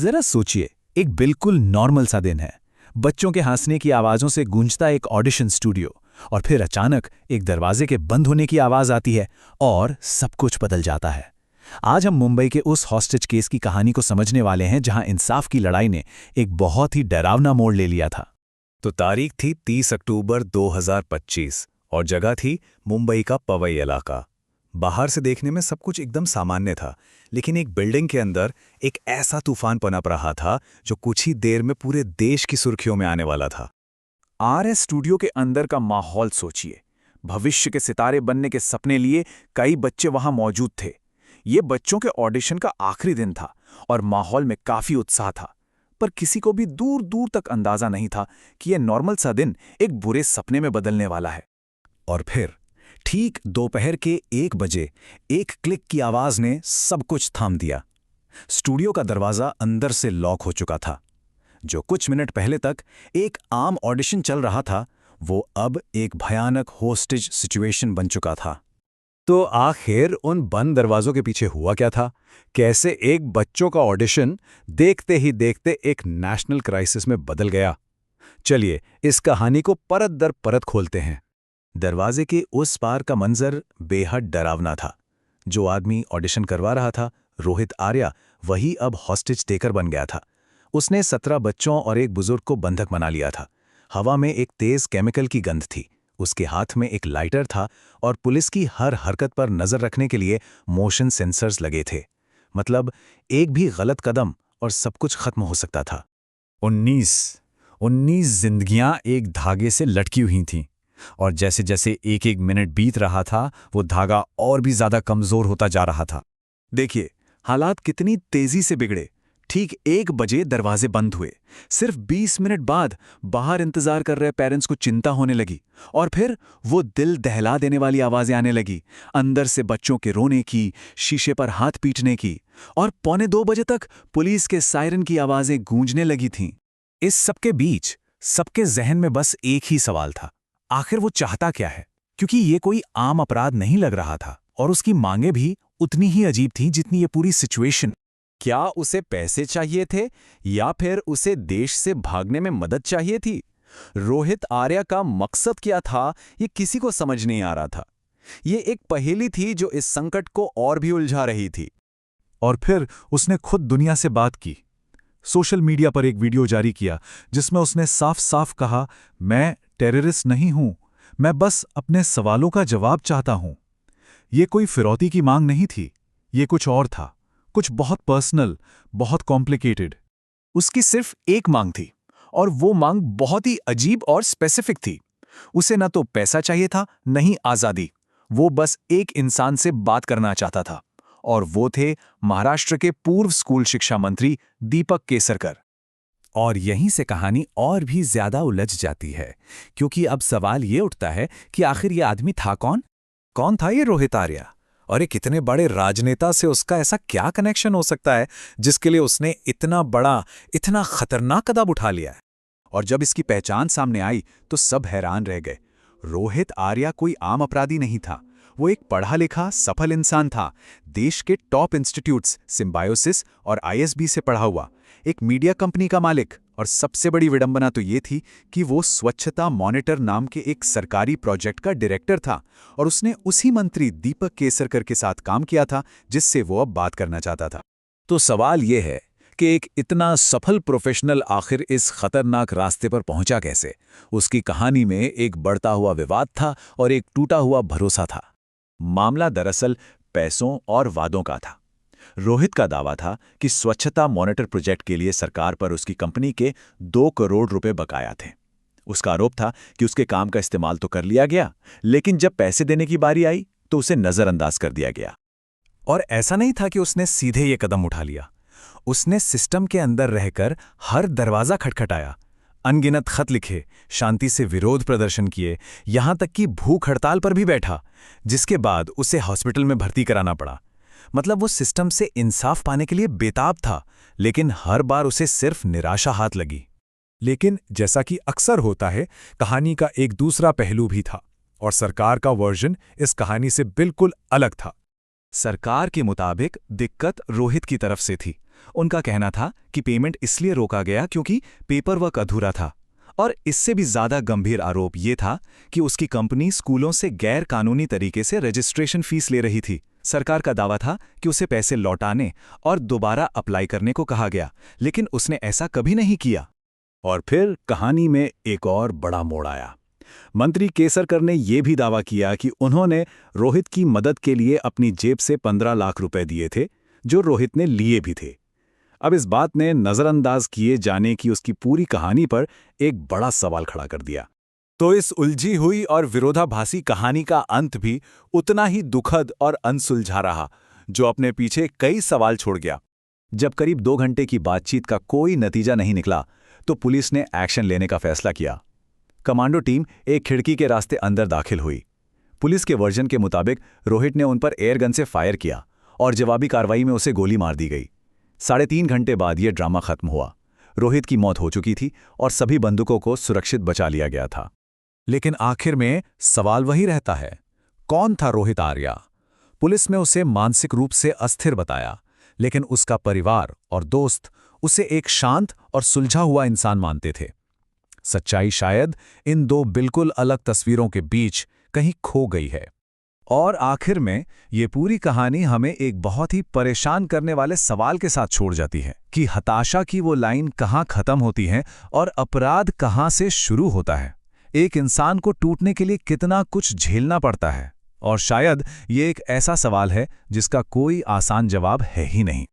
जरा सोचिए, एक बिल्कुल नॉर्मल सा दिन है। बच्चों के हंसने की आवाज़ों से गूंजता एक ऑडिशन स्टूडियो, और फिर अचानक एक दरवाजे के बंद होने की आवाज़ आती है और सब कुछ बदल जाता है। आज हम मुंबई के उस हॉस्टेज केस की कहानी को समझने वाले हैं जहां इंसाफ की लड़ाई ने एक बहुत ही डरावना मोड़ ले लिया था। तो तारीख थी 30 अक्टूबर 2025 और जगह थी मुंबई का पवई इलाका। बाहर से देखने में सब कुछ एकदम सामान्य था, लेकिन एक बिल्डिंग के अंदर एक ऐसा तूफान पनप रहा था जो कुछ ही देर में पूरे देश की सुर्खियों में आने वाला था। आरएस स्टूडियो के अंदर का माहौल सोचिए। भविष्य के सितारे बनने के सपने लिए कई बच्चे वहां मौजूद थे। ये बच्चों के ऑडिशन का आखिरी दिन था और माहौल में काफी उत्साह था, पर किसी को भी दूर दूर तक अंदाजा नहीं था कि यह नॉर्मल सा दिन एक बुरे सपने में बदलने वाला है। और फिर ठीक दोपहर के 1 बजे एक क्लिक की आवाज ने सब कुछ थाम दिया। स्टूडियो का दरवाजा अंदर से लॉक हो चुका था। जो कुछ मिनट पहले तक एक आम ऑडिशन चल रहा था, वो अब एक भयानक होस्टेज सिचुएशन बन चुका था। तो आखिर उन बंद दरवाजों के पीछे हुआ क्या था? कैसे एक बच्चों का ऑडिशन देखते ही देखते एक नेशनल क्राइसिस में बदल गया? चलिए इस कहानी को परत दर परत खोलते हैं। दरवाजे के उस पार का मंजर बेहद डरावना था। जो आदमी ऑडिशन करवा रहा था, रोहित आर्या, वही अब हॉस्टेज टेकर बन गया था। उसने 17 बच्चों और एक बुजुर्ग को बंधक बना लिया था। हवा में एक तेज केमिकल की गंध थी, उसके हाथ में एक लाइटर था और पुलिस की हर हरकत पर नजर रखने के लिए मोशन सेंसर्स लगे थे। मतलब एक भी गलत कदम और सब कुछ खत्म हो सकता था। 19 जिंदगियां एक धागे से लटकी हुई थीं, और जैसे जैसे एक एक मिनट बीत रहा था, वो धागा और भी ज्यादा कमजोर होता जा रहा था। देखिए हालात कितनी तेजी से बिगड़े। ठीक 1 बजे दरवाजे बंद हुए। सिर्फ 20 मिनट बाद बाहर इंतजार कर रहे पेरेंट्स को चिंता होने लगी, और फिर वो दिल दहला देने वाली आवाजें आने लगी, अंदर से बच्चों के रोने की, शीशे पर हाथ पीटने की, और 1:45 बजे तक पुलिस के सायरन की आवाजें गूंजने लगी थीं। इस सबके बीच सबके जहन में बस एक ही सवाल था, आखिर वो चाहता क्या है? क्योंकि ये कोई आम अपराध नहीं लग रहा था, और उसकी मांगे भी उतनी ही अजीब थीं जितनी ये पूरी सिचुएशन। क्या उसे पैसे चाहिए थे, या फिर उसे देश से भागने में मदद चाहिए थी? रोहित आर्या का मकसद क्या था, ये किसी को समझ नहीं आ रहा था। ये एक पहेली थी जो इस संकट को और भी उलझा रही थी। और फिर उसने खुद दुनिया से बात की। सोशल मीडिया पर एक वीडियो जारी किया जिसमें उसने साफ साफ कहा, मैं टेररिस्ट नहीं हूं, मैं बस अपने सवालों का जवाब चाहता हूं। ये कोई फिरौती की मांग नहीं थी, ये कुछ और था, कुछ बहुत पर्सनल, बहुत कॉम्प्लिकेटेड। उसकी सिर्फ एक मांग थी, और वो मांग बहुत ही अजीब और स्पेसिफिक थी। उसे न तो पैसा चाहिए था, न ही आज़ादी। वो बस एक इंसान से बात करना चाहता था, और वो थे महाराष्ट्र के पूर्व स्कूल शिक्षा मंत्री दीपक केसरकर। और यहीं से कहानी और भी ज्यादा उलझ जाती है, क्योंकि अब सवाल ये उठता है कि आखिर ये आदमी था कौन? कौन था ये रोहित आर्या? और एक इतने बड़े राजनेता से उसका ऐसा क्या कनेक्शन हो सकता है जिसके लिए उसने इतना बड़ा, इतना खतरनाक कदम उठा लिया है? और जब इसकी पहचान सामने आई तो सब हैरान रह गए। रोहित आर्या कोई आम अपराधी नहीं था, वो एक पढ़ा लिखा सफल इंसान था। देश के टॉप इंस्टीट्यूट्स सिम्बायोसिस और आईएसबी से पढ़ा हुआ, एक मीडिया कंपनी का मालिक, और सबसे बड़ी विडंबना तो ये थी कि वो स्वच्छता मॉनिटर नाम के एक सरकारी प्रोजेक्ट का डायरेक्टर था, और उसने उसी मंत्री दीपक केसरकर के साथ काम किया था जिससे वो अब बात करना चाहता था। तो सवाल ये है कि एक इतना सफल प्रोफेशनल आखिर इस खतरनाक रास्ते पर पहुंचा कैसे? उसकी कहानी में एक बढ़ता हुआ विवाद था और एक टूटा हुआ भरोसा था। मामला दरअसल पैसों और वादों का था। रोहित का दावा था कि स्वच्छता मॉनिटर प्रोजेक्ट के लिए सरकार पर उसकी कंपनी के 2 करोड़ रुपए बकाया थे। उसका आरोप था कि उसके काम का इस्तेमाल तो कर लिया गया, लेकिन जब पैसे देने की बारी आई तो उसे नजरअंदाज कर दिया गया। और ऐसा नहीं था कि उसने सीधे ये कदम उठा लिया। उसने सिस्टम के अंदर रहकर हर दरवाजा खटखटाया, अनगिनत खत लिखे, शांति से विरोध प्रदर्शन किए, यहां तक कि भूख हड़ताल पर भी बैठा, जिसके बाद उसे हॉस्पिटल में भर्ती कराना पड़ा। मतलब वो सिस्टम से इंसाफ पाने के लिए बेताब था, लेकिन हर बार उसे सिर्फ निराशा हाथ लगी। लेकिन जैसा कि अक्सर होता है, कहानी का एक दूसरा पहलू भी था, और सरकार का वर्जन इस कहानी से बिल्कुल अलग था। सरकार के मुताबिक दिक्कत रोहित की तरफ से थी। उनका कहना था कि पेमेंट इसलिए रोका गया क्योंकि पेपर वर्क अधूरा था। और इससे भी ज्यादा गंभीर आरोप ये था कि उसकी कंपनी स्कूलों से गैर कानूनी तरीके से रजिस्ट्रेशन फीस ले रही थी। सरकार का दावा था कि उसे पैसे लौटाने और दोबारा अप्लाई करने को कहा गया, लेकिन उसने ऐसा कभी नहीं किया। और फिर कहानी में एक और बड़ा मोड़ आया। मंत्री केसरकर ने यह भी दावा किया कि उन्होंने रोहित की मदद के लिए अपनी जेब से 15 लाख रुपए दिए थे, जो रोहित ने लिए भी थे। अब इस बात ने नजरअंदाज किए जाने की उसकी पूरी कहानी पर एक बड़ा सवाल खड़ा कर दिया। तो इस उलझी हुई और विरोधाभासी कहानी का अंत भी उतना ही दुखद और अनसुलझा रहा, जो अपने पीछे कई सवाल छोड़ गया। जब करीब 2 घंटे की बातचीत का कोई नतीजा नहीं निकला, तो पुलिस ने एक्शन लेने का फैसला किया। कमांडो टीम एक खिड़की के रास्ते अंदर दाखिल हुई। पुलिस के वर्जन के मुताबिक रोहित ने उन पर एयरगन से फायर किया और जवाबी कार्रवाई में उसे गोली मार दी गई। 3.5 घंटे बाद यह ड्रामा खत्म हुआ। रोहित की मौत हो चुकी थी और सभी बंदूकों को सुरक्षित बचा लिया गया था। लेकिन आखिर में सवाल वही रहता है, कौन था रोहित आर्या? पुलिस ने उसे मानसिक रूप से अस्थिर बताया, लेकिन उसका परिवार और दोस्त उसे एक शांत और सुलझा हुआ इंसान मानते थे। सच्चाई शायद इन दो बिल्कुल अलग तस्वीरों के बीच कहीं खो गई है। और आखिर में ये पूरी कहानी हमें एक बहुत ही परेशान करने वाले सवाल के साथ छोड़ जाती है कि हताशा की वो लाइन कहाँ खत्म होती है और अपराध कहाँ से शुरू होता है। एक इंसान को टूटने के लिए कितना कुछ झेलना पड़ता है, और शायद ये एक ऐसा सवाल है जिसका कोई आसान जवाब है ही नहीं।